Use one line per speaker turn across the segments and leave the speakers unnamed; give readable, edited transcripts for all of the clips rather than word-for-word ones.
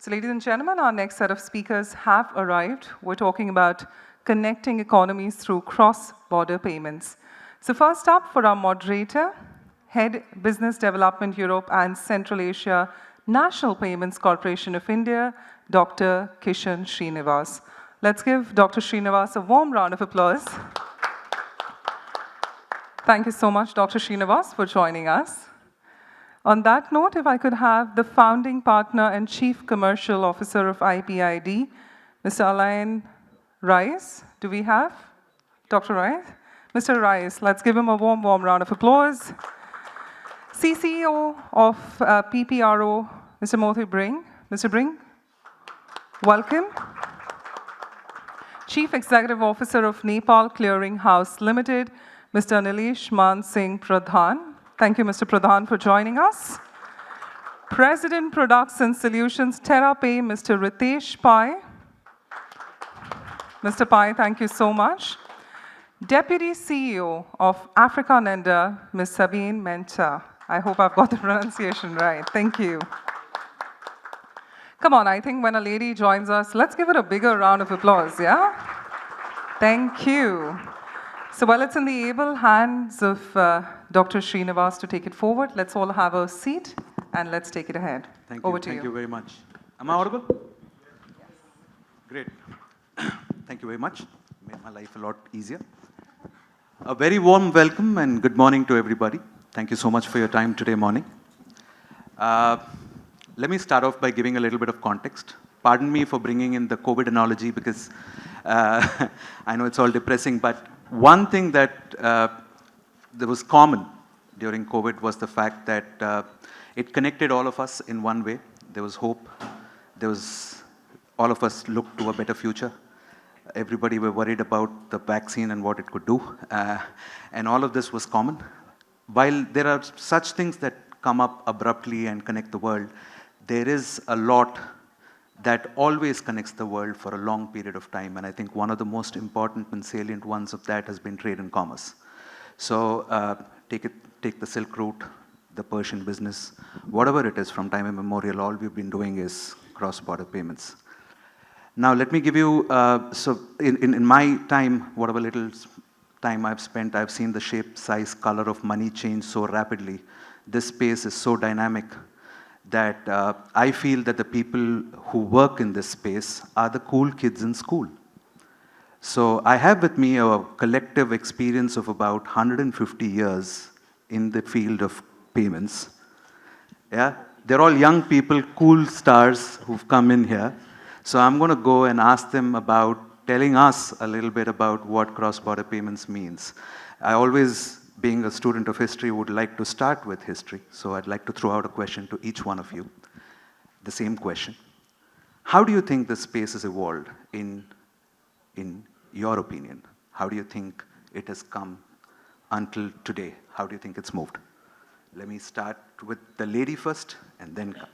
So ladies and gentlemen, our next set of speakers have arrived. We're talking about connecting economies through cross-border payments. So first up for our moderator, Head Business Development Europe and Central Asia, National Payments Corporation of India, Dr. Kishan Srinivas. Let's give Dr. Srinivas a warm round of applause. Thank you so much, Dr. Srinivas, for joining us. On that note, if I could have the founding partner and Chief Commercial Officer of iPiD, Mr. Alain Raes. Do we have Dr. Raes? Mr. Raes, let's give him a warm round of applause. CCO of PPRO, Mr. Motie Bring. Mr. Bring, welcome. Chief Executive Officer of Nepal Clearing House Limited, Mr. Neelesh Singh Pradhan. Thank you, Mr. Pradhan, for joining us. President Products and Solutions, TerraPay, Mr. Ritesh Pai. Mr. Pai, thank you so much. Deputy CEO of AfricaNenda, Ms. Sabine Mensah. I hope I've got the pronunciation right. Thank you. Come on, I think when a lady joins us, let's give her a bigger round of applause, yeah? Thank you. So while it's in the able hands of Dr. Srinivas to take it forward, let's all have a seat and let's take it ahead.
Thank you.
Over to you.
Thank you very much. Am I audible? Yes. Great. Thank you very much. Made my life a lot easier. A very warm welcome and good morning to everybody. Thank you so much for your time today morning. Let me start off by giving a little bit of context. Pardon me for bringing in the COVID analogy because I know it's all depressing, but one thing that was common during COVID was the fact that it connected all of us in one way. There was hope. All of us looked to a better future. Everybody were worried about the vaccine and what it could do. And all of this was common. While there are such things that come up abruptly and connect the world, there is a lot that always connects the world for a long period of time. And I think one of the most important and salient ones of that has been trade and commerce. So take the Silk Route, the Persian business, whatever it is from time immemorial, all we've been doing is cross-border payments. Now let me give you, so in my time, whatever little time I've spent, I've seen the shape, size, color of money change so rapidly. This space is so dynamic that I feel that the people who work in this space are the cool kids in school. So I have with me a collective experience of about 150 years in the field of payments. Yeah, they're all young people, cool stars who've come in here. So I'm going to go and ask them about telling us a little bit about what cross-border payments means. I always, being a student of history, would like to start with history. So I'd like to throw out a question to each one of you. The same question. How do you think the space has evolved in your opinion? How do you think it has come until today? How do you think it's moved? Let me start with the lady first and then come.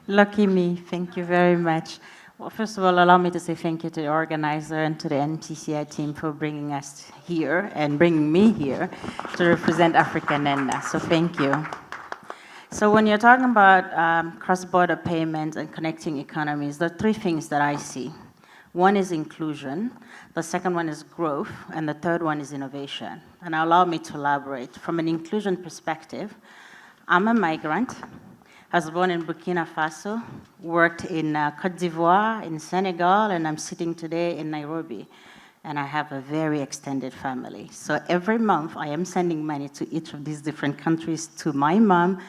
Lucky me. Thank you very much. Well, first of all, allow me to say thank you to the organizer and to the NCCI team for bringing us here and bringing me here to represent AfricaNenda. So thank you. So when you're talking about cross-border payments and connecting economies, there are three things that I see. One is inclusion, the second one is growth, and the third one is innovation. And allow me to elaborate. From an inclusion perspective, I'm a migrant. I was born in Burkina Faso, worked in Côte d'Ivoire, in Senegal, and I'm sitting today in Nairobi. And I have a very extended family. So every month, I am sending money to each of these different countries, to my mom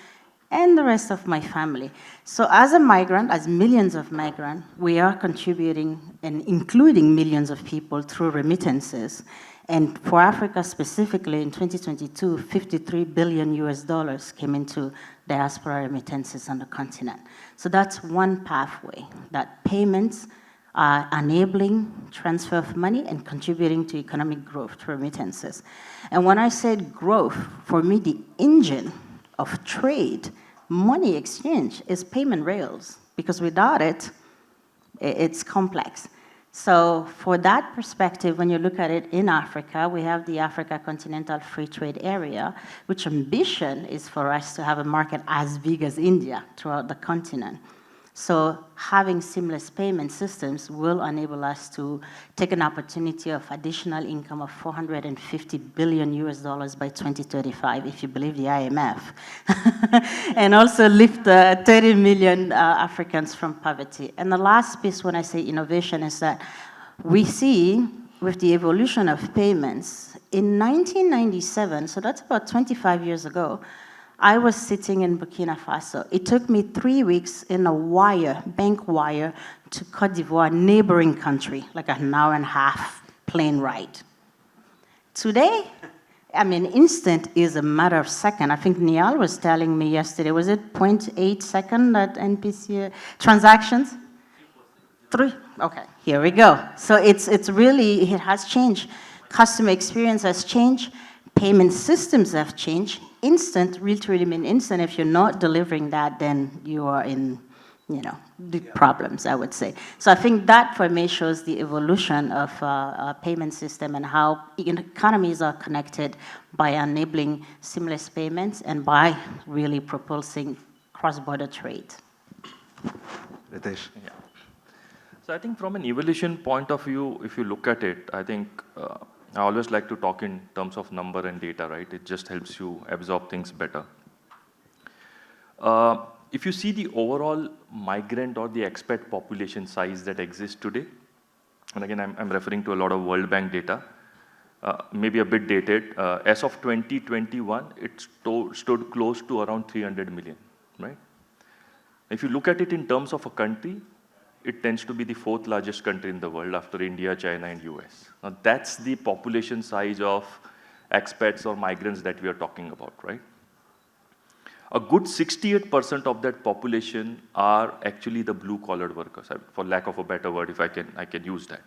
and the rest of my family. So as a migrant, as millions of migrants, we are contributing and including millions of people through remittances. And for Africa specifically, in 2022, $53 billion came into diaspora remittances on the continent. So that's one pathway, that payments are enabling transfer of money and contributing to economic growth through remittances. And when I said growth, for me, the engine of trade, money exchange, is payment rails, because without it, it's complex. So for that perspective, when you look at it in Africa, we have the Africa Continental Free Trade Area, which ambition is for us to have a market as big as India throughout the continent. So having seamless payment systems will enable us to take an opportunity of additional income of 450 billion US dollars by 2035, if you believe the IMF, and also lift 30 million Africans from poverty. And the last piece when I say innovation is that we see with the evolution of payments, in 1997, so that's about 25 years ago, I was sitting in Burkina Faso. It took me 3 weeks in a wire, bank wire, to Côte d'Ivoire, neighboring country, like an hour and a half plane ride. Today, I mean, instant is a matter of second. I think Niall was telling me yesterday, was it 0.8 second at NPC transactions? 3? Okay, here we go. So it's really, it has changed. Customer experience has changed. Payment systems have changed. Instant really mean instant. If you're not delivering that, then you are in, big problems, I would say. So I think that for me shows the evolution of a payment system and how economies are connected by enabling seamless payments and by really propulsing cross-border trade.
Ritesh.
Yeah. So I think from an evolution point of view, if you look at it, I think I always like to talk in terms of number and data, right? It just helps you absorb things better. If you see the overall migrant or the expat population size that exists today, and again, I'm referring to a lot of World Bank data, maybe a bit dated. As of 2021, it stood close to around 300 million, right? If you look at it in terms of a country, it tends to be the 4th largest country in the world after India, China, and US. Now, that's the population size of expats or migrants that we are talking about, right? A good 68% of that population are actually the blue-collared workers, for lack of a better word, if I can use that.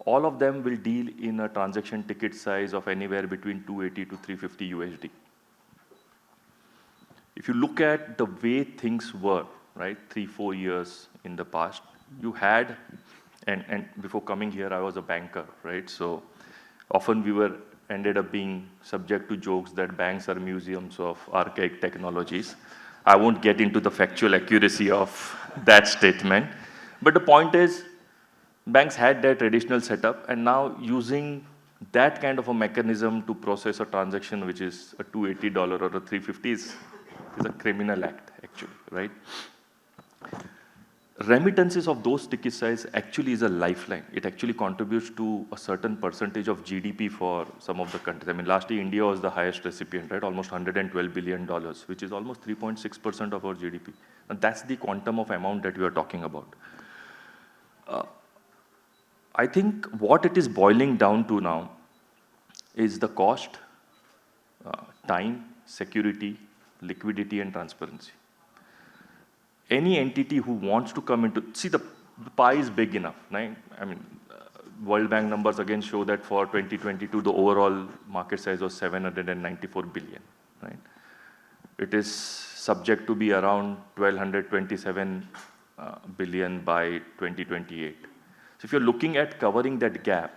All of them will deal in a transaction ticket size of anywhere between 280 to 350 USD. If you look at the way things were, right, 3-4 years in the past, you had, and before coming here, I was a banker, right? So often we ended up being subject to jokes that banks are museums of archaic technologies. I won't get into the factual accuracy of that statement. But the point is, banks had their traditional setup, and now using that kind of a mechanism to process a transaction, which is a $280 or a $350 is a criminal act, actually, right? Remittances of those ticket size actually is a lifeline. It actually contributes to a certain percentage of GDP for some of the countries. I mean, last year, India was the highest recipient, right? Almost $112 billion, which is almost 3.6% of our GDP. And that's the quantum of amount that we are talking about. I think what it is boiling down to now is the cost, time, security, liquidity, and transparency. Any entity who wants to come into, see, the pie is big enough, right? I mean, World Bank numbers again show that for 2022, the overall market size was 794 billion, right? It is subject to be around 1,227 billion by 2028. So if you're looking at covering that gap,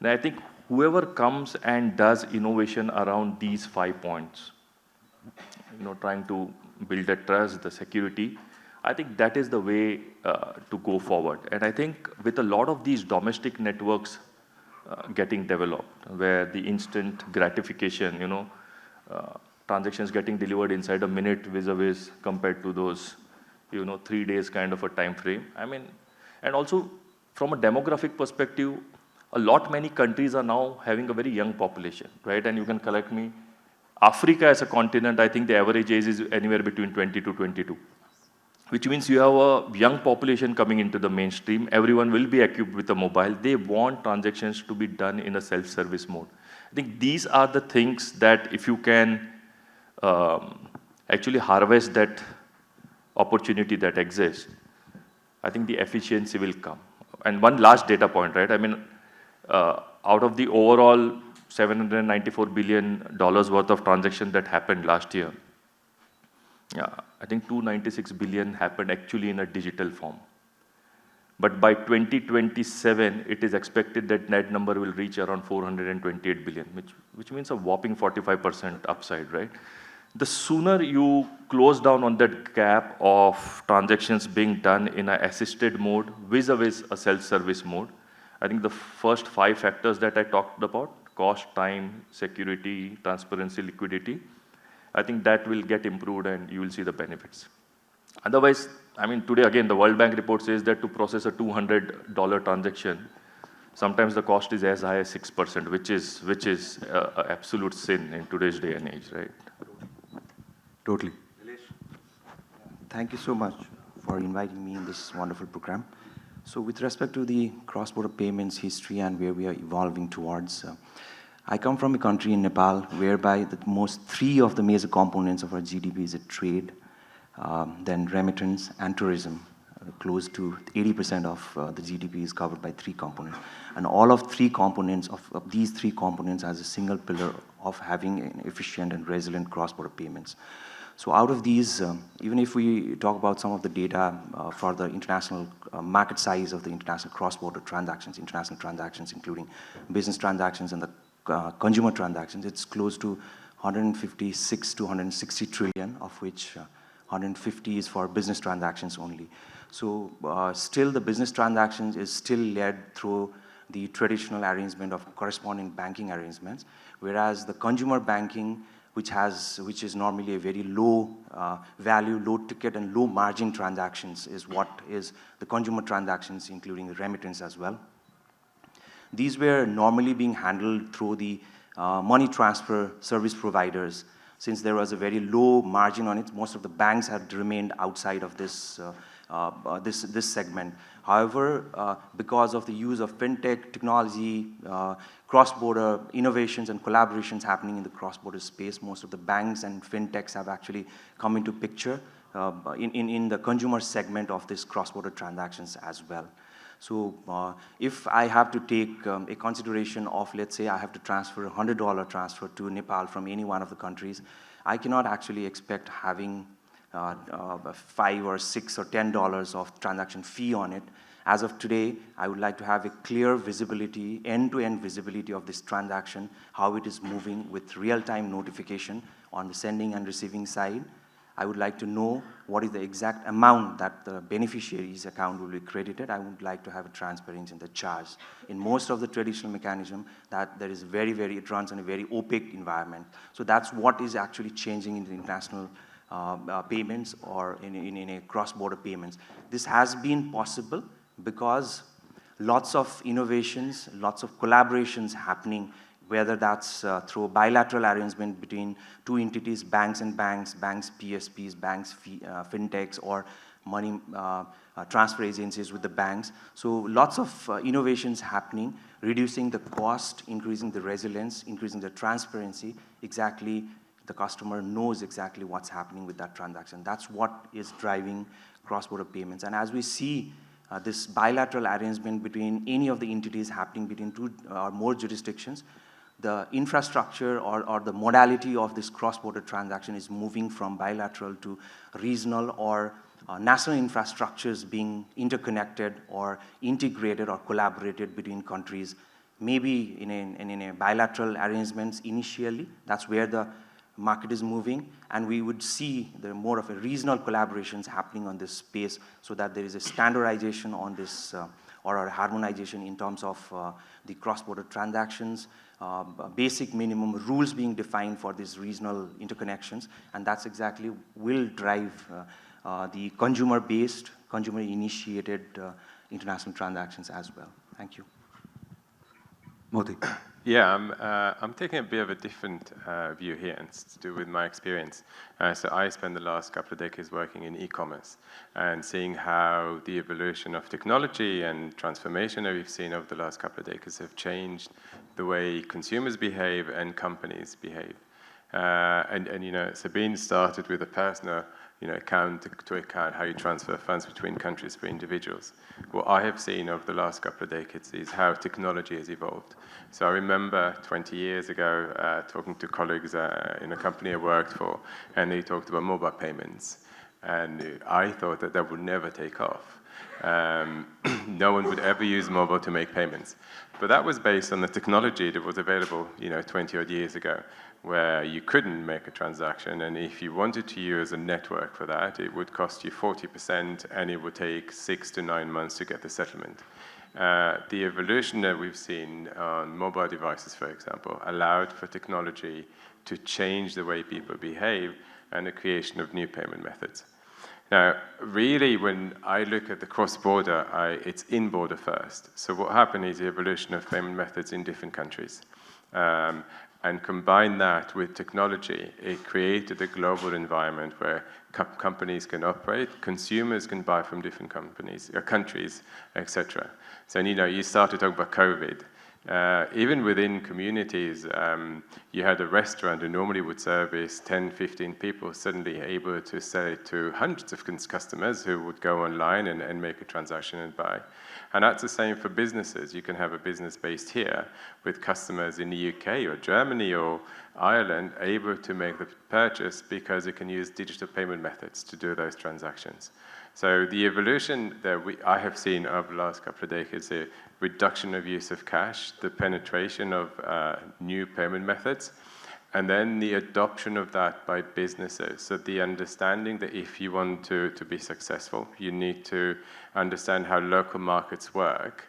then I think whoever comes and does innovation around these 5 points, trying to build the trust, the security, I think that is the way to go forward. And I think with a lot of these domestic networks getting developed, where the instant gratification, transactions getting delivered inside a minute vis-a-vis compared to those, 3 days kind of a time frame. I mean, and also from a demographic perspective, many countries are now having a very young population, right? And you can correct me. Africa as a continent, I think the average age is anywhere between 20 to 22. Which means you have a young population coming into the mainstream. Everyone will be equipped with a mobile. They want transactions to be done in a self-service mode. I think these are the things that if you can actually harvest that opportunity that exists, I think the efficiency will come. And one last data point, right? I mean, out of the overall $794 billion worth of transactions that happened last year, I think 296 billion happened actually in a digital form. But by 2027, it is expected that net number will reach around 428 billion, which means a whopping 45% upside, right? the sooner you close down on that gap of transactions being done in an assisted mode vis-a-vis a self-service mode, I think the first 5 factors that I talked about, cost, time, security, transparency, liquidity, I think that will get improved and you will see the benefits. Otherwise, I mean, today again, the World Bank report says that to process a $200 transaction, sometimes the cost is as high as 6%, which is a absolute sin in today's day and age, right?
Totally.
Thank you so much for inviting me in this wonderful program. So with respect to the cross-border payments history and where we are evolving towards, I come from a country in Nepal whereby the most 3 of the major components of our GDP is a trade, then remittance and tourism. Close to 80% of the GDP is covered by 3 components. And all of 3 components of these 3 components as a single pillar of having an efficient and resilient cross-border payments. So out of these, even if we talk about some of the data for the international market size of the international cross-border transactions, international transactions, including business transactions and the consumer transactions, it's close to 156 to 160 trillion, of which 150 is for business transactions only. So still the business transactions is still led through the traditional arrangement of corresponding banking arrangements, whereas the consumer banking, which is normally a very low value, low ticket and low margin transactions, is what is the consumer transactions, including the remittance as well. These were normally being handled through the money transfer service providers. Since there was a very low margin on it, most of the banks had remained outside of this segment. However, because of the use of fintech technology, cross-border innovations and collaborations happening in the cross-border space, most of the banks and fintechs have actually come into picture in the consumer segment of this cross-border transactions as well. So if I have to take a consideration of, let's say I have to transfer a $100 transfer to Nepal from any one of the countries, I cannot actually expect having $5 or $6 or $10 of transaction fee on it. As of today, I would like to have a clear visibility, end-to-end visibility of this transaction, how it is moving with real-time notification on the sending and receiving side. I would like to know what is the exact amount that the beneficiary's account will be credited. I would like to have a transparency in the charge. In most of the traditional mechanism, that there is it runs in a very opaque environment. So that's what is actually changing in the international payments or in a cross-border payments. This has been possible because lots of innovations, lots of collaborations happening, whether that's through bilateral arrangement between 2 entities, banks and banks, PSPs, banks, fintechs, or money transfer agencies with the banks. So lots of innovations happening, reducing the cost, increasing the resilience, increasing the transparency. Exactly, the customer knows exactly what's happening with that transaction. That's what is driving cross-border payments. And as we see this bilateral arrangement between any of the entities happening between 2 or more jurisdictions, the infrastructure or the modality of this cross-border transaction is moving from bilateral to regional or national infrastructures being interconnected or integrated or collaborated between countries, maybe in a bilateral arrangements initially. That's where the market is moving, and we would see there more of a regional collaborations happening on this space so that there is a standardization on this or a harmonization in terms of the cross-border transactions, basic minimum rules being defined for these regional interconnections, and that's exactly will drive the consumer-based, consumer-initiated international transactions as well. Thank you.
Motie.
Yeah, I'm taking a bit of a different view here, and it's to do with my experience. So I spent the last couple of decades working in e-commerce and seeing how the evolution of technology and transformation that we've seen over the last couple of decades have changed the way consumers behave and companies behave. And you know, Sabine started with a personal, you know, account to account, how you transfer funds between countries for individuals. What I have seen over the last couple of decades is how technology has evolved. So I remember 20 years ago talking to colleagues in a company I worked for, and they talked about mobile payments. And I thought that that would never take off. No one would ever use mobile to make payments. But that was based on the technology that was available, 20 odd years ago, where you couldn't make a transaction, and if you wanted to use a network for that, it would cost you 40%, and it would take 6 to 9 months to get the settlement. The evolution that we've seen on mobile devices, for example, allowed for technology to change the way people behave and the creation of new payment methods. Now, really, when I look at the cross-border, it's in-border first. So what happened is the evolution of payment methods in different countries. And combine that with technology, it created a global environment where companies can operate, consumers can buy from different countries, etc. So, you started talking about COVID. Even within communities, you had a restaurant who normally would service 10, 15 people, suddenly able to sell it to hundreds of customers who would go online and make a transaction and buy. And that's the same for businesses. You can have a business based here with customers in the UK or Germany or Ireland able to make the purchase because it can use digital payment methods to do those transactions. So the evolution that I have seen over the last couple of decades, the reduction of use of cash, the penetration of new payment methods, and then the adoption of that by businesses. So the understanding that if you want to be successful, you need to understand how local markets work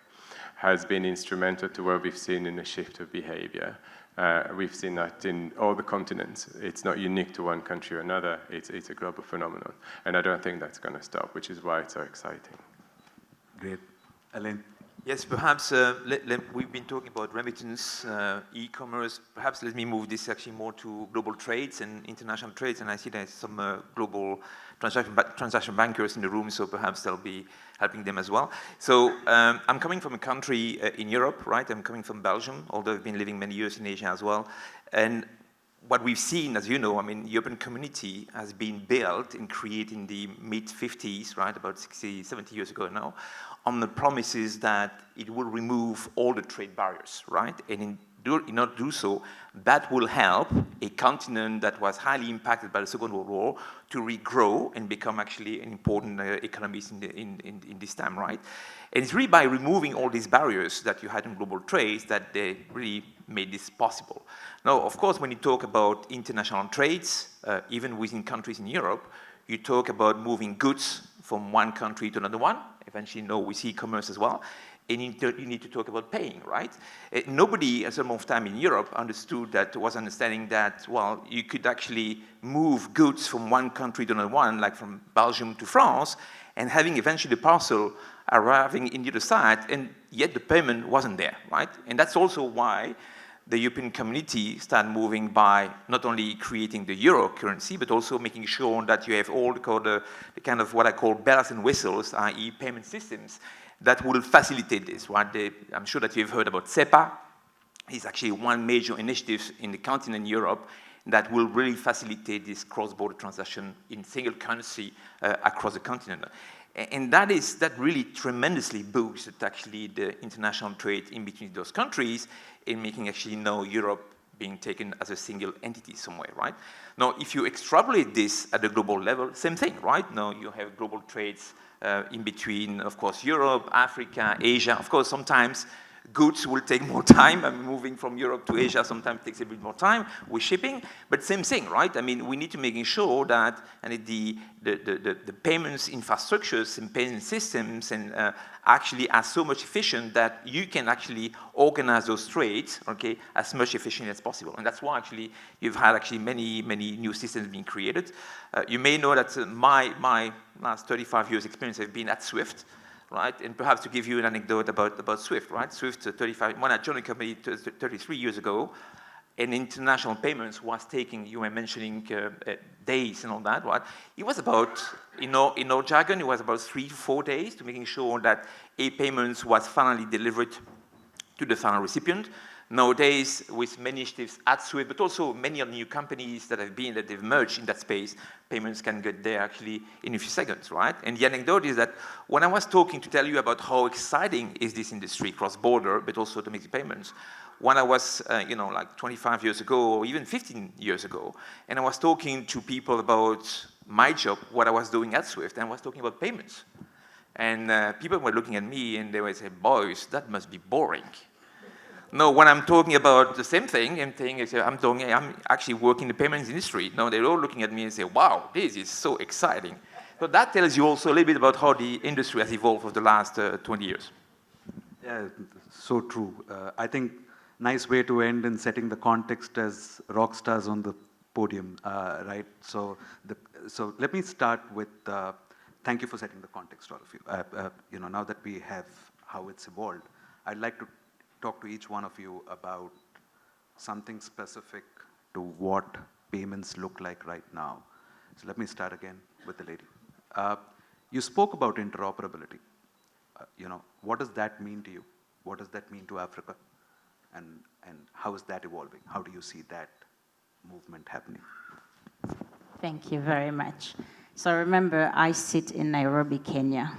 has been instrumental to what we've seen in a shift of behavior. We've seen that in all the continents. It's not unique to one country or another. It's a global phenomenon. And I don't think that's going to stop, which is why it's so exciting.
Great. Alain?
Yes, perhaps we've been talking about remittance, e-commerce. Perhaps let me move this actually more to global trades and international trades. And I see there's some global transaction bankers in the room, so perhaps they'll be helping them as well. So I'm coming from a country in Europe, right? I'm coming from Belgium, although I've been living many years in Asia as well. And what we've seen, as you know, the European community has been built and created in the mid-50s, right, about 60, 70 years ago now, on the promises that it will remove all the trade barriers, right? And in order to do so, that will help a continent that was highly impacted by the Second World War to regrow and become actually an important economies in this time, right? And it's really by removing all these barriers that you had in global trades that they really made this possible. Now, of course, when you talk about international trades, even within countries in Europe, you talk about moving goods from one country to another one. Eventually, we see commerce as well. And you need to talk about paying, right? Nobody at some of time in Europe was understanding that, well, you could actually move goods from one country to another one, like from Belgium to France, and having eventually the parcel arriving in the other side, and yet the payment wasn't there, right? And that's also why the European community started moving by not only creating the euro currency, but also making sure that you have all the kind of what I call bells and whistles, i.e. payment systems, that will facilitate this, right? I'm sure that you've heard about SEPA. It's actually one major initiative in the continent Europe that will really facilitate this cross-border transaction in single currency across the continent. And that really tremendously boosted actually the international trade in between those countries in making actually Europe being taken as a single entity somewhere, right? Now, if you extrapolate this at the global level, same thing, right? Now you have global trades in between, of course, Europe, Africa, Asia. Of course, sometimes goods will take more time. Moving from Europe to Asia sometimes takes a bit more time with shipping, but same thing, right? We need to make sure that the payments infrastructures and payment systems and actually are so much efficient that you can actually organize those trades, okay, as much efficiently as possible. And that's why actually you've had actually many new systems being created. You may know that my last 35 years experience have been at SWIFT. Right? And perhaps to give you an anecdote about SWIFT, right? SWIFT, when I joined the company 33 years ago, and international payments was taking, you were mentioning days and all that, right? It was about, in our jargon, it was about 3 to 4 days to making sure that a payment was finally delivered to the final recipient. Nowadays, with many initiatives at SWIFT, but also many of the new companies that they've merged in that space, payments can get there actually in a few seconds, right? And the anecdote is that when I was talking to tell you about how exciting is this industry, cross-border, but also domestic payments, when I was, like 25 years ago, or even 15 years ago, and I was talking to people about my job, what I was doing at Swift, and I was talking about payments. And people were looking at me and they would say, boys, that must be boring. No, when I'm talking about the same thing, I'm actually working in the payments industry. No, they're all looking at me and say, wow, this is so exciting. So that tells you also a little bit about how the industry has evolved over the last 20 years.
Yeah, so true. I think nice way to end in setting the context as rock stars on the podium, right? So let me start with thank you for setting the context, all of you. You know, now that we have how it's evolved, I'd like to talk to each one of you about something specific to what payments look like right now. So let me start again with the lady. You spoke about interoperability. You know, what does that mean to you? What does that mean to Africa? And how is that evolving? How do you see that movement happening?
Thank you very much. So remember, I sit in Nairobi, Kenya.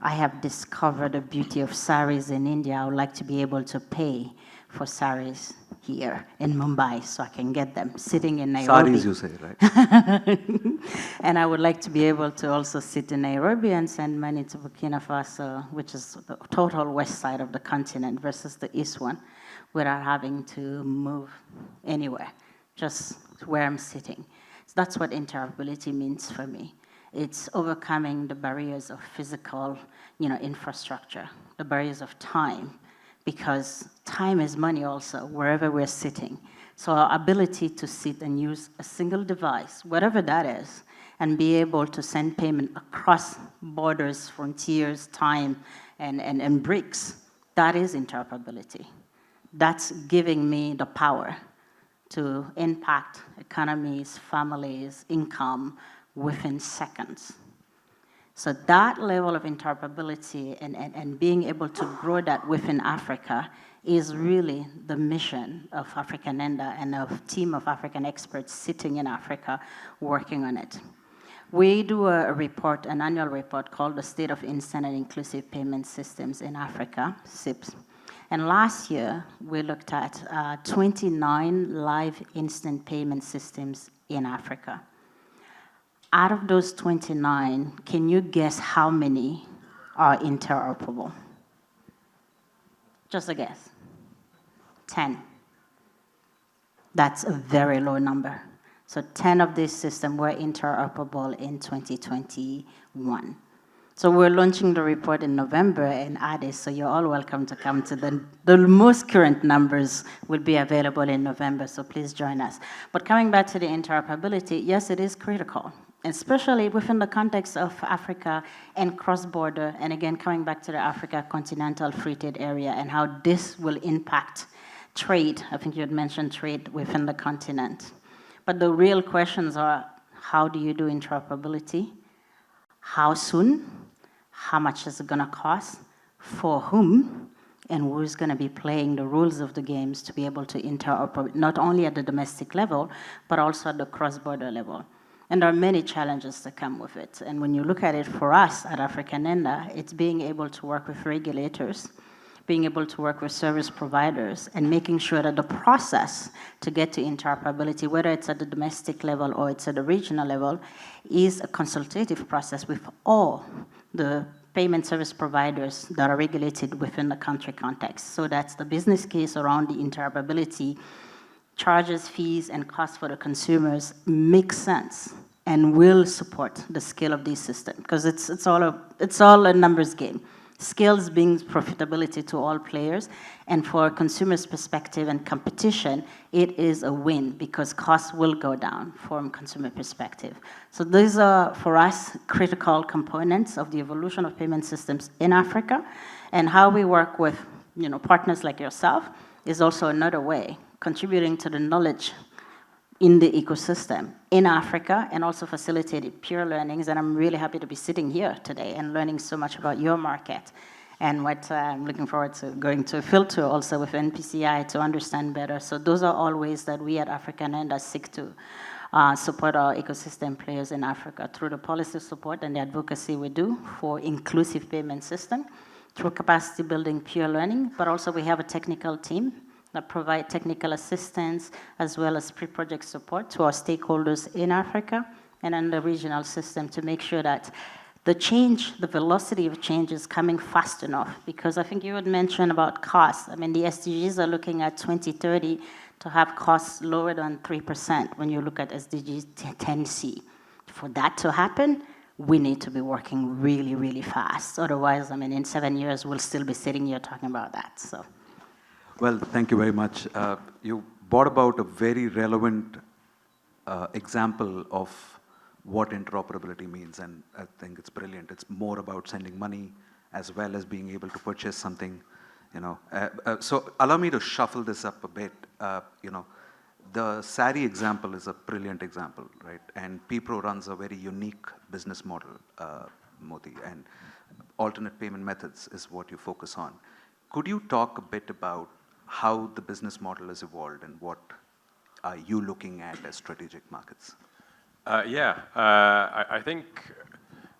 I have discovered the beauty of saris in India. I would like to be able to pay for saris here in Mumbai so I can get them sitting in Nairobi.
Saris, you say, right?
And I would like to be able to also sit in Nairobi and send money to Burkina Faso, which is the total west side of the continent versus the east one, without having to move anywhere, just where I'm sitting. So that's what interoperability means for me. It's overcoming the barriers of physical, infrastructure, the barriers of time, because time is money also, wherever we're sitting. So our ability to sit and use a single device, whatever that is, and be able to send payment across borders, frontiers, time, and bricks, that is interoperability. That's giving me the power to impact economies, families, income within seconds. So that level of interoperability and being able to grow that within Africa is really the mission of AfricaNenda and a team of African experts sitting in Africa working on it. We do a report, an annual report called the State of Instant and Inclusive Payment Systems in Africa, SIPS. And last year, we looked at 29 live instant payment systems in Africa. Out of those 29, can you guess how many are interoperable? Just a guess. 10. That's a very low number. So 10 of these systems were interoperable in 2021. So we're launching the report in November in Addis, so you're all welcome to come to the most current numbers will be available in November, so please join us. But coming back to the interoperability, yes, it is critical, especially within the context of Africa and cross-border, and again, coming back to the Africa Continental Free Trade Area and how this will impact trade. I think you had mentioned trade within the continent. But the real questions are, how do you do interoperability? How soon? How much is it going to cost? For whom? And who's going to be playing the rules of the games to be able to interoperate, not only at the domestic level, but also at the cross-border level. And there are many challenges that come with it. And when you look at it for us at AfricaNenda, it's being able to work with regulators, being able to work with service providers, and making sure that the process to get to interoperability, whether it's at the domestic level or it's at the regional level, is a consultative process with all the payment service providers that are regulated within the country context. So that's the business case around the interoperability. Charges, fees, and costs for the consumers make sense and will support the scale of these systems, because it's all a numbers game. Scales brings profitability to all players, and for a consumer's perspective and competition, it is a win because costs will go down from a consumer perspective. So these are, for us, critical components of the evolution of payment systems in Africa, and how we work with partners like yourself is also another way, contributing to the knowledge in the ecosystem in Africa, and also facilitated peer learnings. And I'm really happy to be sitting here today and learning so much about your market, and what I'm looking forward to going to filter also with NPCI to understand better. So those are all ways that we at AfricaNenda seek to support our ecosystem players in Africa through the policy support and the advocacy we do for inclusive payment system, through capacity building, peer learning, but also we have a technical team that provide technical assistance as well as pre-project support to our stakeholders in Africa and on the regional system to make sure that the change, the velocity of change is coming fast enough. Because I think you had mentioned about costs. I mean, the SDGs are looking at 2030 to have costs lower than 3% when you look at SDG 10C. For that to happen, we need to be working really, really fast. Otherwise, I mean, in 7 years, we'll still be sitting here talking about that, so.
Well, thank you very much. You brought about a very relevant example of what interoperability means, and I think it's brilliant. It's more about sending money as well as being able to purchase something, you know. So allow me to shuffle this up a bit. You know, the Sari example is a brilliant example, right? And PPRO runs a very unique business model, Motie, and alternate payment methods is what you focus on. Could you talk a bit about how the business model has evolved and what are you looking at as strategic markets?
I think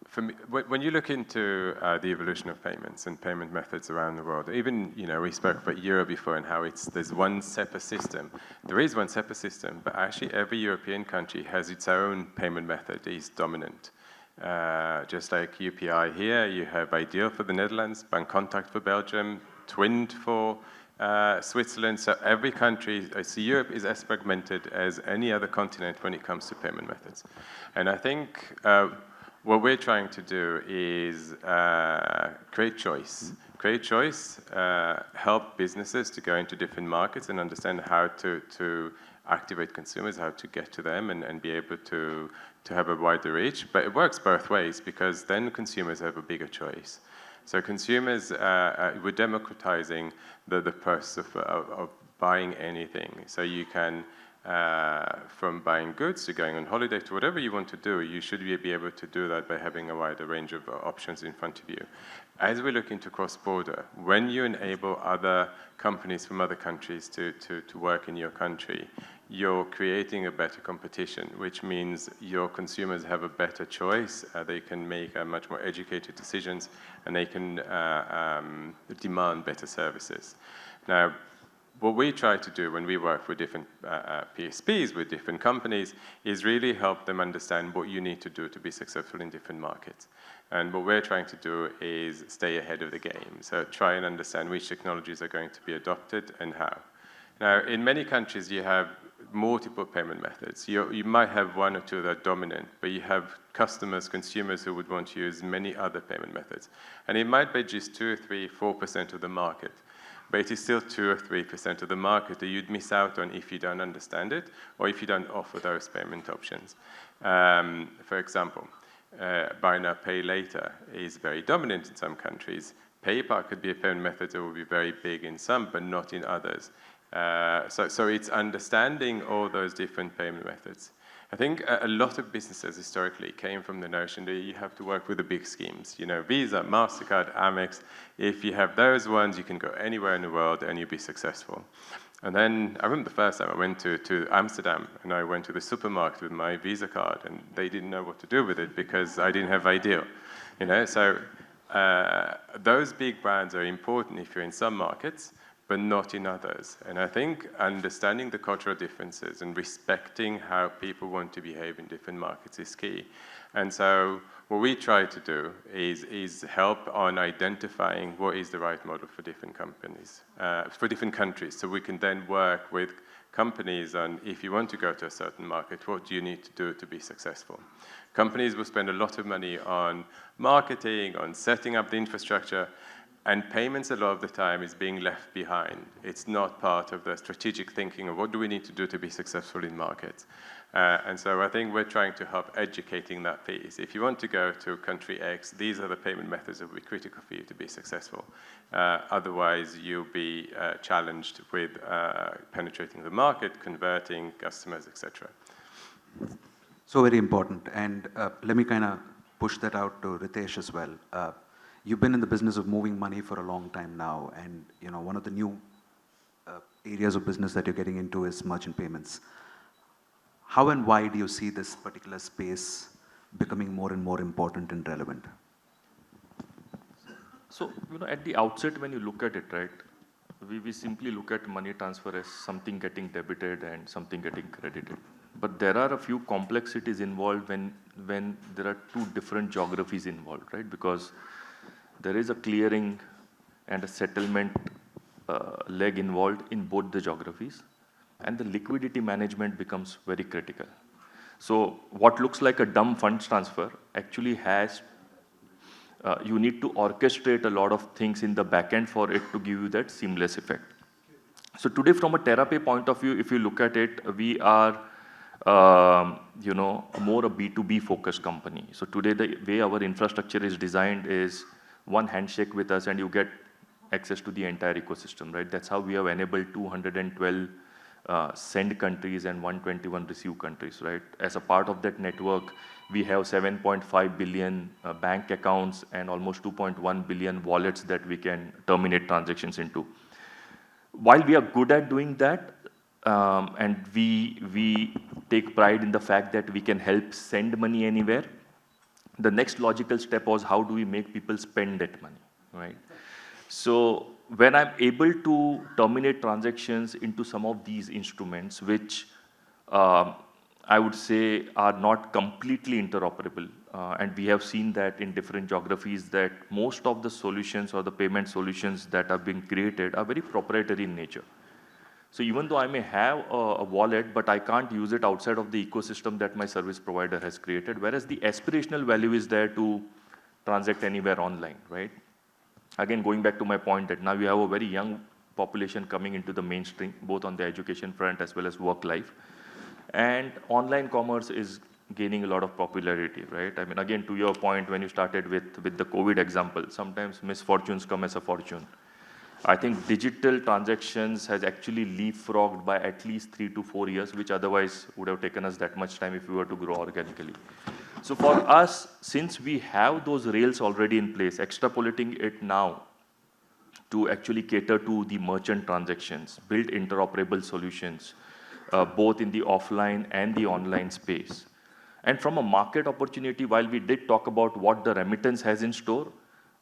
for me, when you look into the evolution of payments and payment methods around the world, even, you know, we spoke about Euro before and how there's one SEPA system. There is one SEPA system, but actually every European country has its own payment method that is dominant. Just like UPI here, you have Ideal for the Netherlands, Bancontact for Belgium, Twind for Switzerland. So every country, so Europe is as fragmented as any other continent when it comes to payment methods. And I think what we're trying to do is create choice. Create choice, help businesses to go into different markets and understand how to activate consumers, how to get to them and be able to have a wider reach. But it works both ways because then consumers have a bigger choice. So consumers, we're democratizing the process of buying anything. So you can, from buying goods to going on holiday to whatever you want to do, you should be able to do that by having a wider range of options in front of you. As we look into cross-border, when you enable other companies from other countries to work in your country, you're creating a better competition, which means your consumers have a better choice. They can make much more educated decisions, and they can demand better services. Now, what we try to do when we work with different PSPs, with different companies, is really help them understand what you need to do to be successful in different markets. And what we're trying to do is stay ahead of the game. So try and understand which technologies are going to be adopted and how. Now, in many countries, you have multiple payment methods. You might have one or two that are dominant, but you have customers, consumers who would want to use many other payment methods. And it might be just 2 or 3, 4% of the market, but it is still 2 or 3% of the market that you'd miss out on if you don't understand it or if you don't offer those payment options. For example, buy now, pay later is very dominant in some countries. PayPal could be a payment method that will be very big in some, but not in others. So it's understanding all those different payment methods. I think a lot of businesses historically came from the notion that you have to work with the big schemes. You know, Visa, MasterCard, Amex. If you have those ones, you can go anywhere in the world and you'll be successful. And then I remember the first time I went to Amsterdam and I went to the supermarket with my Visa card and they didn't know what to do with it because I didn't have Ideal. You know, so those big brands are important if you're in some markets, but not in others. And I think understanding the cultural differences and respecting how people want to behave in different markets is key. And so what we try to do is help on identifying what is the right model for different companies, for different countries. So we can then work with companies on, if you want to go to a certain market, what do you need to do to be successful? Companies will spend a lot of money on marketing, on setting up the infrastructure, and payments a lot of the time is being left behind. It's not part of the strategic thinking of what do we need to do to be successful in markets. And so I think we're trying to help educating that piece. If you want to go to country X, these are the payment methods that will be critical for you to be successful. Otherwise, you'll be challenged with penetrating the market, converting customers, etc.
So very important. And let me kind of push that out to Ritesh as well. You've been in the business of moving money for a long time now, and you know one of the new areas of business that you're getting into is merchant payments. How and why do you see this particular space becoming more and more important and relevant?
So, you know, at the outset, when you look at it, right, we simply look at money transfer as something getting debited and something getting credited. but there are a few complexities involved when there are two different geographies involved, right? Because there is a clearing and a settlement leg involved in both the geographies, and the liquidity management becomes very critical. So what looks like a dumb funds transfer actually has, you need to orchestrate a lot of things in the backend for it to give you that seamless effect. So today, from a TerraPay point of view, if you look at it, we are, more a B2B focused company. So today, the way our infrastructure is designed is one handshake with us and you get access to the entire ecosystem, right? That's how we have enabled 212 send countries and 121 receive countries, right? As a part of that network, we have 7.5 billion bank accounts and almost 2.1 billion wallets that we can terminate transactions into. While we are good at doing that, and we take pride in the fact that we can help send money anywhere, the next logical step was how do we make people spend that money, right? So when I'm able to terminate transactions into some of these instruments, which I would say are not completely interoperable, and we have seen that in different geographies that most of the solutions or the payment solutions that are being created are very proprietary in nature. So even though I may have a wallet, but I can't use it outside of the ecosystem that my service provider has created, whereas the aspirational value is there to transact anywhere online, right? Again, going back to my point that now we have a very young population coming into the mainstream, both on the education front as well as work life. And online commerce is gaining a lot of popularity, right? I mean, again, to your point, when you started with the COVID example, sometimes misfortunes come as a fortune. I think digital transactions has actually leapfrogged by at least 3 to 4 years, which otherwise would have taken us that much time if we were to grow organically. So for us, since we have those rails already in place, extrapolating it now to actually cater to the merchant transactions, build interoperable solutions, both in the offline and the online space. And from a market opportunity, while we did talk about what the remittance has in store,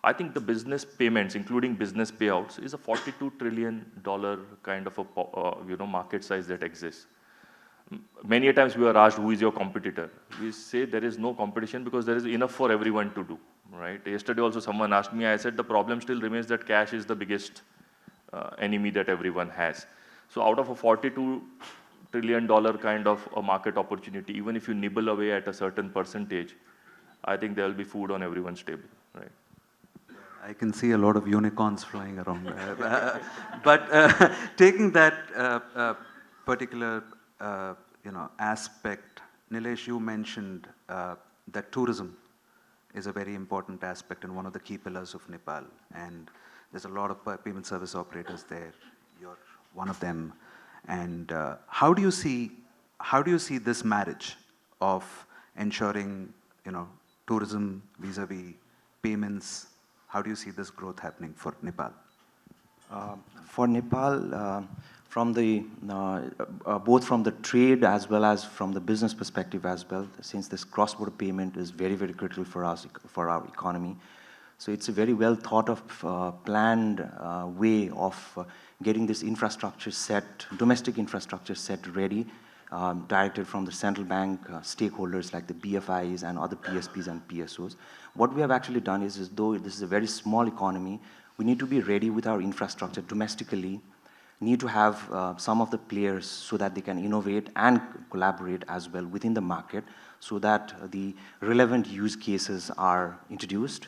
I think the business payments, including business payouts, is a $42 trillion kind of a market size that exists. Many a times we are asked, who is your competitor? We say there is no competition because there is enough for everyone to do, right? Yesterday also someone asked me, I said the problem still remains that cash is the biggest enemy that everyone has. So out of a $42 trillion kind of a market opportunity, even if you nibble away at a certain percentage, I think there will be food on everyone's table, right?
I can see a lot of unicorns flying around. But taking that particular aspect, Neelesh, you mentioned that tourism is a very important aspect and one of the key pillars of Nepal. And there's a lot of payment service operators there. You're one of them. And how do you see this marriage of ensuring tourism vis-a-vis payments? How do you see this growth happening for Nepal?
For Nepal, from the both from the trade as well as from the business perspective as well, since this cross-border payment is very, very critical for us, for our economy. So it's a very well thought of, planned way of getting this infrastructure set, domestic infrastructure set ready, directed from the central bank stakeholders like the BFIs and other PSPs and PSOs. What we have actually done is though this is a very small economy, we need to be ready with our infrastructure domestically, need to have some of the players so that they can innovate and collaborate as well within the market so that the relevant use cases are introduced,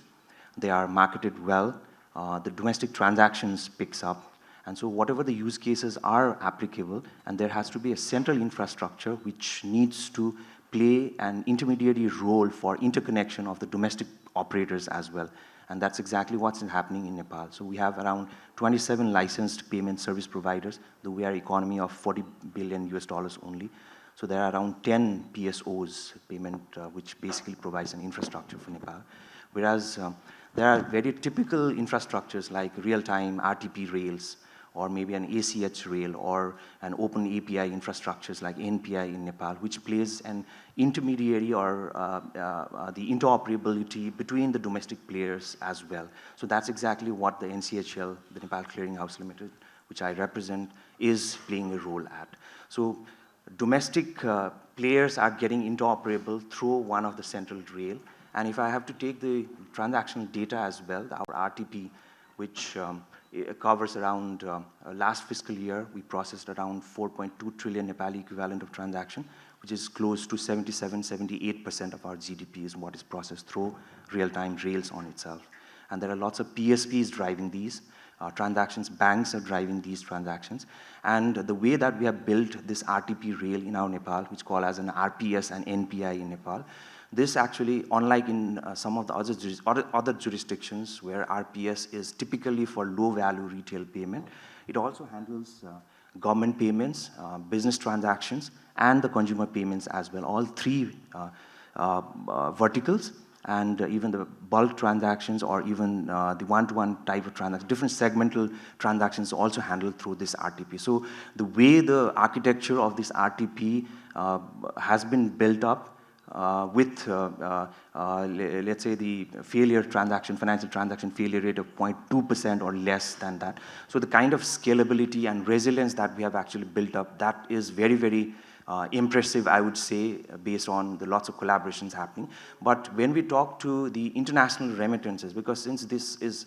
they are marketed well, the domestic transactions picks up, and so whatever the use cases are applicable, and there has to be a central infrastructure which needs to play an intermediary role for interconnection of the domestic operators as well. And that's exactly what's happening in Nepal. So we have around 27 licensed payment service providers, though we are an economy of $40 billion only. So there are around 10 PSOs, payment, which basically provides an infrastructure for Nepal. Whereas there are very typical infrastructures like real-time RTP rails, or maybe an ACH rail, or an open API infrastructures like NPI in Nepal, which plays an intermediary or the interoperability between the domestic players as well. So that's exactly what the NCHL, the Nepal Clearing House Limited, which I represent, is playing a role at. So domestic players are getting interoperable through one of the central rail. And if I have to take the transactional data as well, our RTP, which covers around, last fiscal year, we processed around 4.2 trillion Nepali equivalent of transaction, which is close to 78% of our GDP is what is processed through real-time rails on itself. And there are lots of PSPs driving these transactions, banks are driving these transactions. And the way that we have built this RTP rail in our Nepal, which called as an RPS and NPI in Nepal, this actually, unlike in some of the other jurisdictions where RPS is typically for low-value retail payment, it also handles government payments, business transactions, and the consumer payments as well, all three verticals, and even the bulk transactions or even the one-to-one type of transactions, different segmental transactions also handled through this RTP. So the way the architecture of this RTP has been built up with, let's say, the financial transaction failure rate of 0.2% or less than that. So the kind of scalability and resilience that we have actually built up, that is very, very impressive, I would say, based on the lots of collaborations happening. But when we talk to the international remittances, because since this is,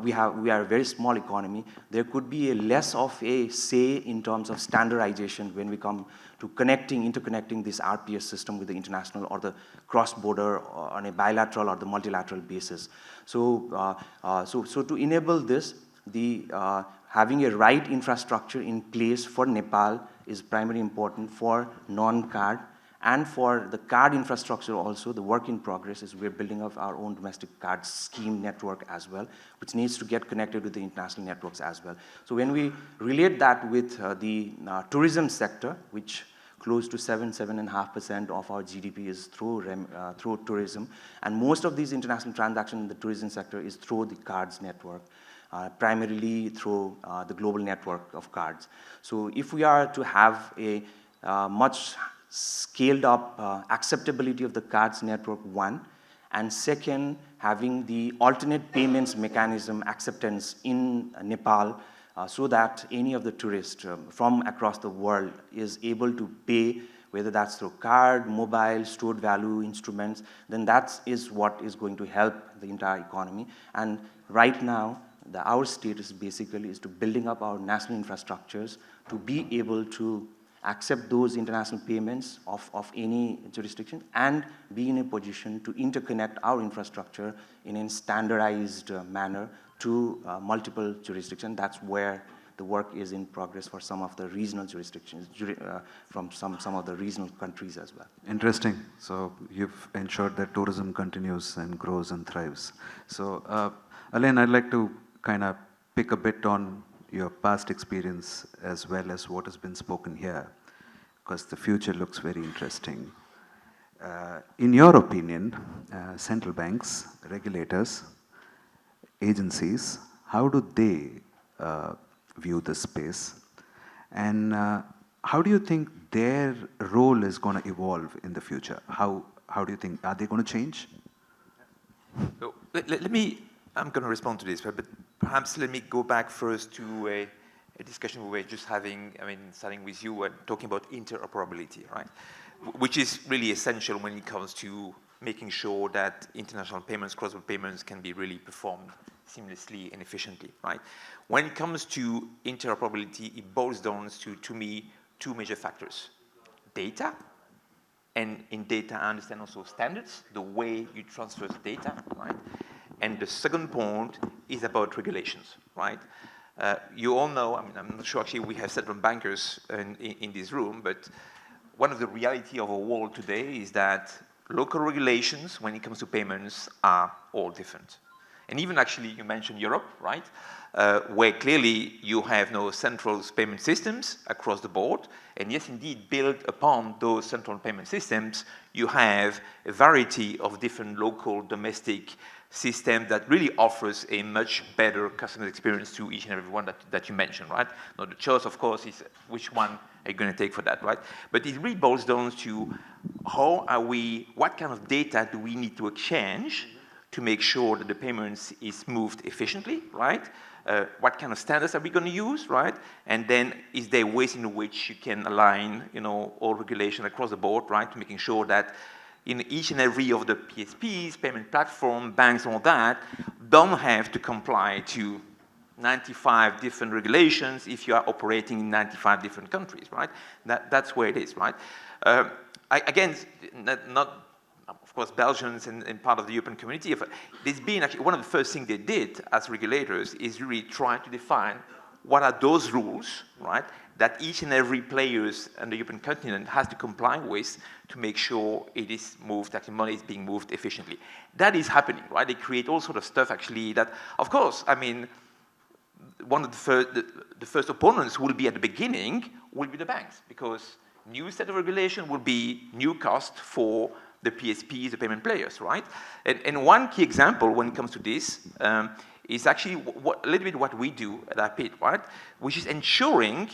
we are a very small economy, there could be less of a say in terms of standardization when we come to interconnecting this RPS system with the international or the cross-border on a bilateral or the multilateral basis. So, so to enable this, having a right infrastructure in place for Nepal is primarily important for non-card, and for the card infrastructure also, the work in progress is we're building up our own domestic card scheme network as well, which needs to get connected with the international networks as well. So when we relate that with the tourism sector, which close to 7.5% of our GDP is through tourism, and most of these international transactions in the tourism sector is through the cards network. Primarily through the global network of cards. So if we are to have a much scaled up acceptability of the cards network, one, and second, having the alternate payments mechanism acceptance in Nepal so that any of the tourists from across the world is able to pay, whether that's through card, mobile, stored value instruments, then that is what is going to help the entire economy. And right now, our status basically is to building up our national infrastructures to be able to accept those international payments of any jurisdiction and be in a position to interconnect our infrastructure in a standardized manner to multiple jurisdictions. That's where the work is in progress for some of the regional jurisdictions, from some of the regional countries as well.
Interesting. So you've ensured that tourism continues and grows and thrives. So Alain, I'd like to kind of pick a bit on your past experience as well as what has been spoken here, because the future looks very interesting. In your opinion, central banks, regulators, agencies, how do they view this space? And how do you think their role is going to evolve in the future? How do you think, are they going to change?
So I'm going to respond to this, but perhaps let me go back first to a discussion we were just having, starting with you and talking about interoperability, right? Which is really essential when it comes to making sure that international payments, cross-border payments can be really performed seamlessly and efficiently, right? When it comes to interoperability, it boils down to me, two major factors. Data, and in data I understand also standards, the way you transfer data, right? And the second point is about regulations, right? You all know, I'm not sure actually we have several bankers in this room, but one of the reality of our world today is that local regulations when it comes to payments are all different. And even actually you mentioned Europe, right? Where clearly you have no central payment systems across the board. And yes, indeed, built upon those central payment systems, you have a variety of different local domestic system that really offers a much better customer experience to each and every one that you mentioned, right? Now the choice, of course, is which one are you going to take for that, right? But it really boils down to what kind of data do we need to exchange to make sure that the payments is moved efficiently, right? What kind of standards are we going to use, right? And then is there ways in which you can align, all regulation across the board, right, to making sure that in each and every of the PSPs, payment platform, banks, all that, don't have to comply to 95 different regulations if you are operating in 95 different countries, right? That's where it is, right? Again, not of course, Belgians and part of the European community, there's been actually one of the first things they did as regulators is really trying to define what are those rules, right, that each and every players on the European continent has to comply with to make sure it is moved, actually money is being moved efficiently. That is happening, right? They create all sort of stuff actually that, of course, I mean, one of the first opponents will be at the beginning will be the banks, because new set of regulation will be new cost for the PSPs, the payment players, right? And one key example when it comes to this is actually a little bit what we do at iPiD, right? Which is ensuring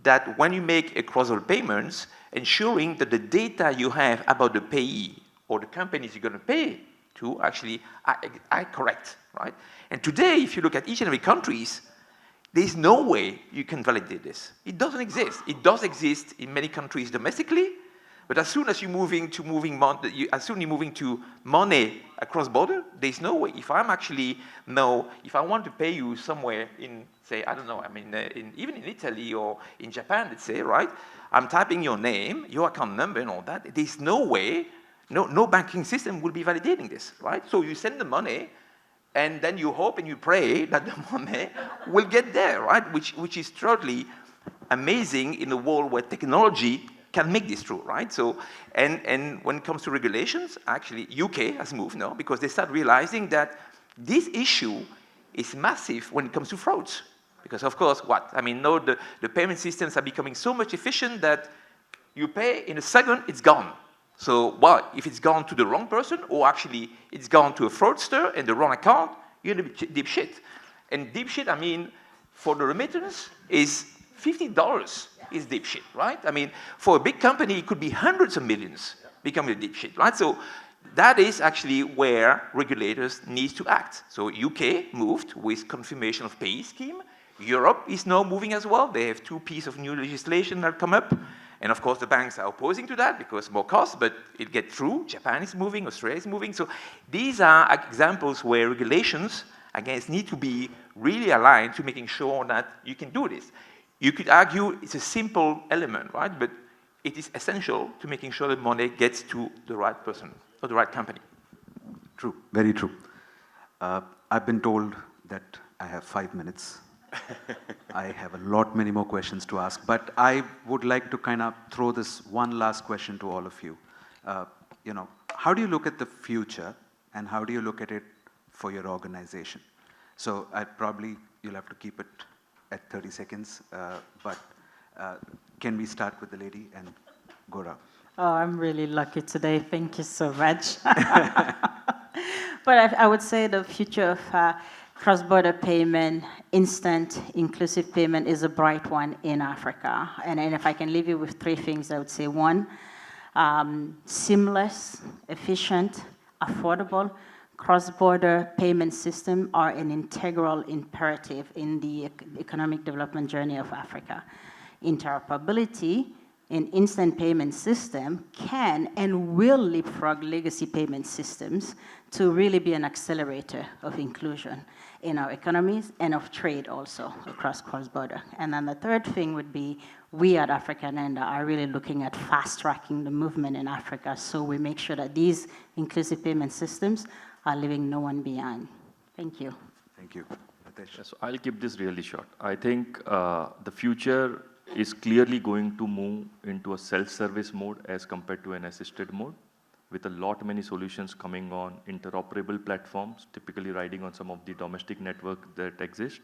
that when you make a cross-border payments, ensuring that the data you have about the payee or the companies you're going to pay to actually are correct, right? And today, if you look at each and every countries, there's no way you can validate this. It doesn't exist. It does exist in many countries domestically, but as soon as you're moving to money across border, there's no way. If I want to pay you somewhere in, say, I don't know, I mean, even in Italy or in Japan, let's say, right? I'm typing your name, your account number, and all that. There's no way, no banking system will be validating this, right? So you send the money, and then you hope and you pray that the money will get there, right? Which is totally amazing in a world where technology can make this true, right? So, and when it comes to regulations, actually, UK has moved now because they start realizing that this issue is massive when it comes to frauds. Because of course, now the payment systems are becoming so much efficient that you pay in a second, it's gone. So, well, if it's gone to the wrong person, or actually it's gone to a fraudster and the wrong account, you're in deep shit. And deep shit, I mean, for the remittance is $50 is deep shit, right? I mean, for a big company, it could be hundreds of millions becoming a deep shit, right? So that is actually where regulators need to act. So UK moved with confirmation of payee scheme. Europe is now moving as well. They have 2 pieces of new legislation that come up. And of course, the banks are opposing to that because more cost, but it gets through. Japan is moving, Australia is moving. So these are examples where regulations, again, need to be really aligned to making sure that you can do this. You could argue it's a simple element, right? But it is essential to making sure that money gets to the right person or the right company.
True, very true. I've been told that I have 5 minutes. I have a lot many more questions to ask, but I would like to kind of throw this one last question to all of you. How do you look at the future and how do you look at it for your organization? So you'll have to keep it at 30 seconds, but can we start with the lady and go around?
Oh, I'm really lucky today. Thank you so much. But I would say the future of cross-border payment, instant, inclusive payment is a bright one in Africa. And if I can leave you with 3 things, I would say 1, seamless, efficient, affordable, cross-border payment system are an integral imperative in the economic development journey of Africa. Interoperability in instant payment system can and will leapfrog legacy payment systems to really be an accelerator of inclusion in our economies and of trade also across cross-border. And then the 3rd thing would be we at AfricaNenda are really looking at fast-tracking the movement in Africa so we make sure that these inclusive payment systems are leaving no one behind. Thank you.
Thank you. Ritesh.
So I'll keep this really short. I think the future is clearly going to move into a self-service mode as compared to an assisted mode, with a lot many solutions coming on interoperable platforms, typically riding on some of the domestic network that exist,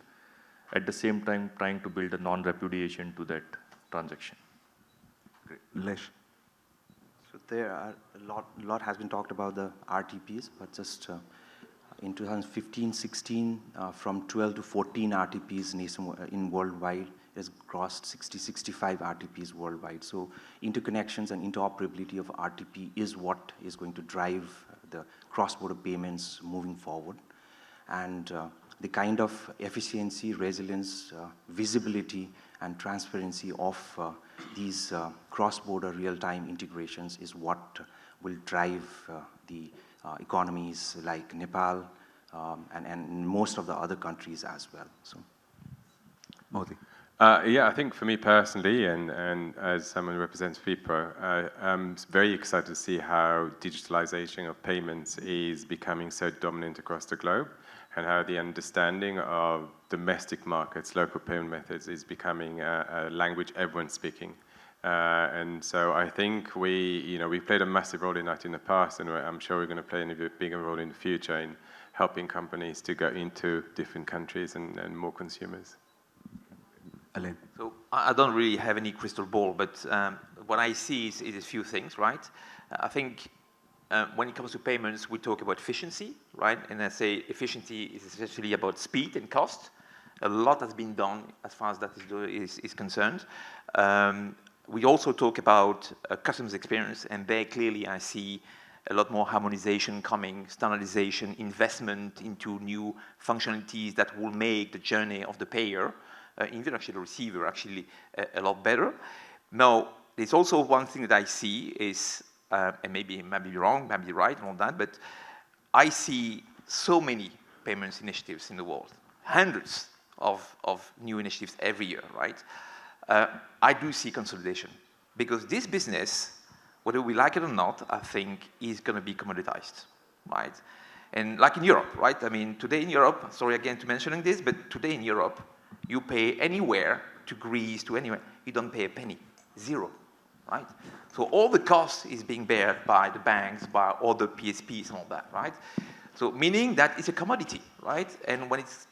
at the same time trying to build a non-repudiation to that transaction.
Great. Neelesh.
So there are a lot has been talked about the RTPs, but just in 2015-16, from 12 to 14 RTPs in worldwide, it has crossed 60-65 RTPs worldwide. So interconnections and interoperability of RTP is what is going to drive the cross-border payments moving forward. And the kind of efficiency, resilience, visibility, and transparency of these cross-border real-time integrations is what will drive the economies like Nepal and most of the other countries as well. So,
Motie.
Yeah, I think for me personally, and as someone who represents PPRO, I'm very excited to see how digitalization of payments is becoming so dominant across the globe, and how the understanding of domestic markets, local payment methods, is becoming a language everyone's speaking. And so I think we played a massive role in that in the past, and I'm sure we're going to play a bigger role in the future in helping companies to go into different countries and more consumers.
Alain.
So I don't really have any crystal ball, but what I see is a few things, right? I think when it comes to payments, we talk about efficiency, right? And I say efficiency is essentially about speed and cost. A lot has been done as far as that is concerned. We also talk about customer's experience, and there clearly I see a lot more harmonization coming, standardization, investment into new functionalities that will make the journey of the payer, even actually the receiver, actually a lot better. Now, there's also one thing that I see is, and maybe wrong, maybe right, and all that, but I see so many payments initiatives in the world, hundreds of new initiatives every year, right? I do see consolidation, because this business, whether we like it or not, I think is going to be commoditized, right? And like in Europe, right? I mean, today in Europe, sorry again to mentioning this, but today in Europe, you pay anywhere to Greece, to anywhere, you don't pay a penny, zero, right? So all the cost is being borne by the banks, by other PSPs and all that, right? So meaning that it's a commodity, right? And when it's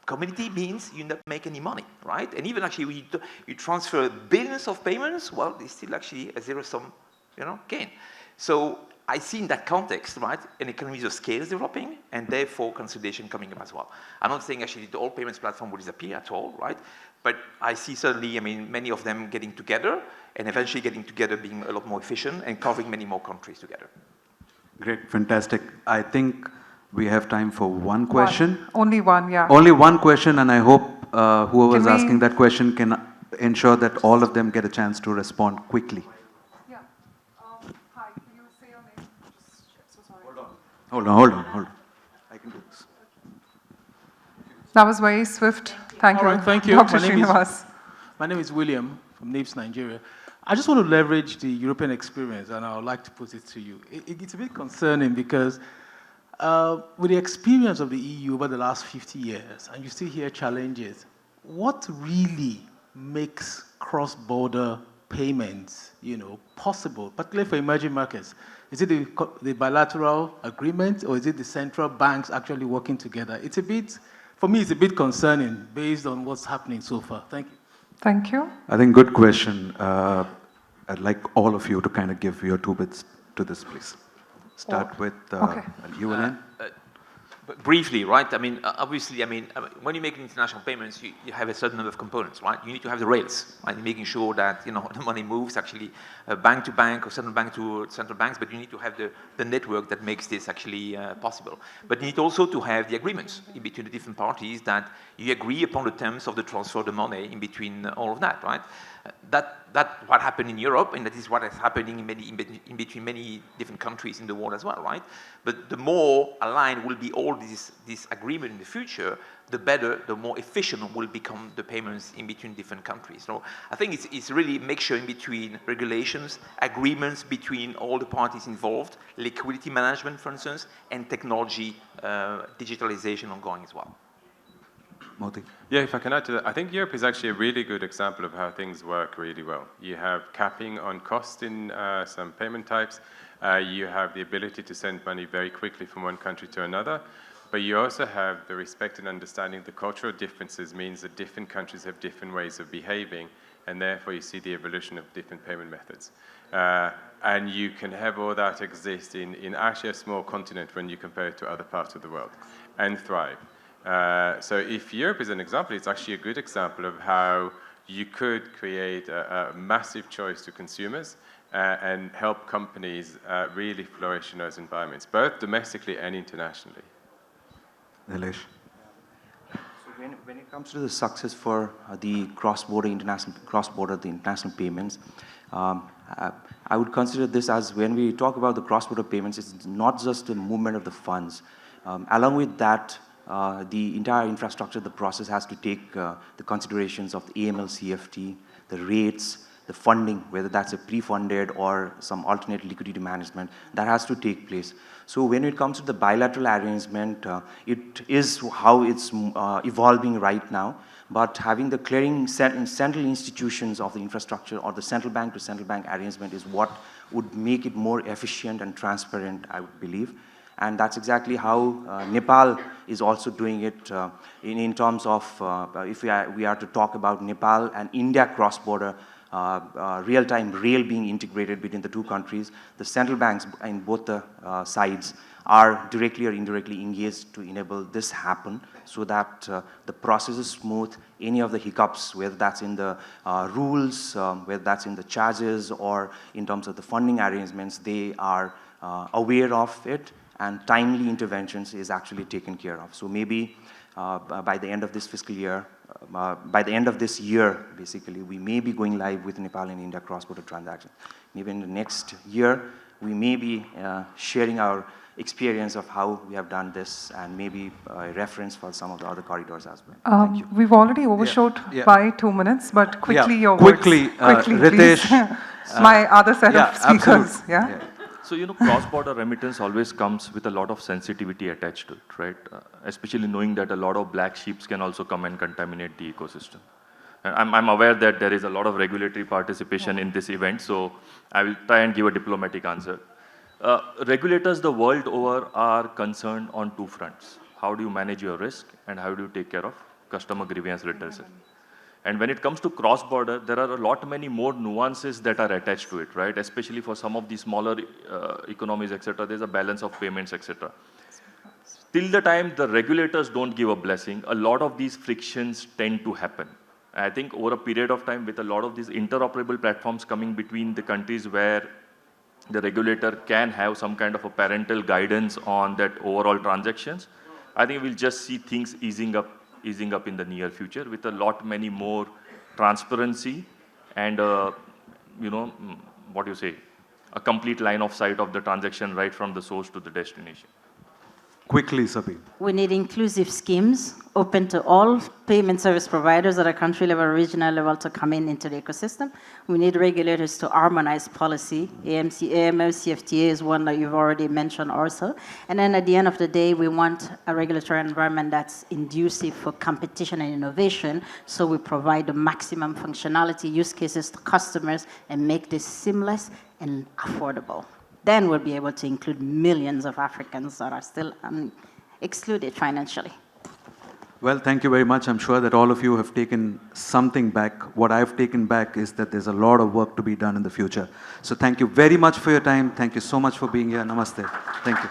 commodity means you don't make any money, right? And even actually when you transfer billions of payments, well, it's still actually a zero-sum, gain. So I see in that context, right, an economies of scale is developing, and therefore consolidation coming up as well. I'm not saying actually the all payments platform will disappear at all, right? But I see certainly, many of them getting together, and eventually getting together being a lot more efficient and covering many more countries together.
Great, fantastic. I think we have time for one question.
Only one, yeah.
Only one question, and I hope whoever's
Can we-
asking that question can ensure that all of them get a chance to respond quickly.
Yeah. Hi, can you say your name? So sorry.
Hold on. I can do this.
That was very swift. Thank
All
you.
right, thank you.
Dr.
My name is-
Srinivas.
My name is William from NIPS, Nigeria. I just want to leverage the European experience, and I would like to put it to you. It's a bit concerning because with the experience of the EU over the last 50 years, and you still hear challenges, what really makes cross-border payments, possible, particularly for emerging markets? Is it the bilateral agreement, or is it the central banks actually working together? For me, it's a bit concerning based on what's happening so far. Thank you.
Thank you.
I think good question. I'd like all of you to kind of give your 2 bits to this, please. Start with
okay.
you, Alain.
But briefly, right? Obviously, when you make international payments, you have a certain number of components, right? You need to have the rails, right? You're making sure that the money moves actually bank to bank or central bank to central banks, but you need to have the network that makes this actually possible. But you need also to have the agreements in between the different parties that you agree upon the terms of the transfer of the money in between all of that, right? That's what happened in Europe, and that is what is happening in between many different countries in the world as well, right? But the more aligned will be all this agreement in the future, the better, the more efficient will become the payments in between different countries. So I think it's really make sure in between regulations, agreements between all the parties involved, liquidity management, for instance, and technology, digitalization ongoing as well.
Motie.
Yeah, if I can add to that, I think Europe is actually a really good example of how things work really well. You have capping on cost in some payment types. You have the ability to send money very quickly from one country to another. But you also have the respect and understanding the cultural differences means that different countries have different ways of behaving, and therefore you see the evolution of different payment methods. And you can have all that exist in actually a small continent when you compare it to other parts of the world, and thrive. So if Europe is an example, it's actually a good example of how you could create a massive choice to consumers and help companies really flourish in those environments, both domestically and internationally.
Neelesh.
So when it comes to the success for the the international payments, I would consider this as when we talk about the cross-border payments, it's not just the movement of the funds. Along with that, the entire infrastructure, the process has to take the considerations of the AML, CFT, the rates, the funding, whether that's a pre-funded or some alternate liquidity management, that has to take place. So when it comes to the bilateral arrangement, it is how it's evolving right now, but having the clearing central institutions of the infrastructure or the central bank to central bank arrangement is what would make it more efficient and transparent, I would believe. And that's exactly how Nepal is also doing it in terms of, if we are to talk about Nepal and India cross-border real-time rail being integrated between the two countries, the central banks in both the sides are directly or indirectly engaged to enable this happen so that the process is smooth. Any of the hiccups, whether that's in the rules, whether that's in the charges or in terms of the funding arrangements, they are aware of it, and timely interventions is actually taken care of. So maybe by the end of this fiscal year, by the end of this year, basically, we may be going live with Nepal and India cross-border transactions. Maybe in the next year, we may be sharing our experience of how we have done this and maybe a reference for some of the other corridors as well. Thank you.
We've already overshot by 2 minutes, but quickly your
quickly,
words. Quickly,
Ritesh.
please. My other set of speakers.
Absolutely.
Yeah.
So, cross-border remittance always comes with a lot of sensitivity attached to it, right? Especially knowing that a lot of black sheep can also come and contaminate the ecosystem. And I'm aware that there is a lot of regulatory participation in this event, so I will try and give a diplomatic answer. Regulators the world over are concerned on two fronts. How do you manage your risk and how do you take care of customer grievance redressal? And when it comes to cross-border, there are a lot many more nuances that are attached to it, right? Especially for some of the smaller economies, etc. There's a balance of payments, etc. Till the time the regulators don't give a blessing, a lot of these frictions tend to happen. I think over a period of time, with a lot of these interoperable platforms coming between the countries where the regulator can have some kind of a parental guidance on that overall transactions, I think we'll just see things easing up in the near future with a lot many more transparency and, a complete line of sight of the transaction right from the source to the destination.
Quickly, Sabine.
We need inclusive schemes open to all payment service providers at a country level, regional level to come into the ecosystem. We need regulators to harmonize policy. AML, CFTA is one that you've already mentioned also. And then at the end of the day, we want a regulatory environment that's conducive for competition and innovation. So we provide the maximum functionality use cases to customers and make this seamless and affordable. Then we'll be able to include millions of Africans that are still excluded financially.
Well, thank you very much. I'm sure that all of you have taken something back. What I've taken back is that there's a lot of work to be done in the future. So thank you very much for your time. Thank you so much for being here. Namaste. Thank you.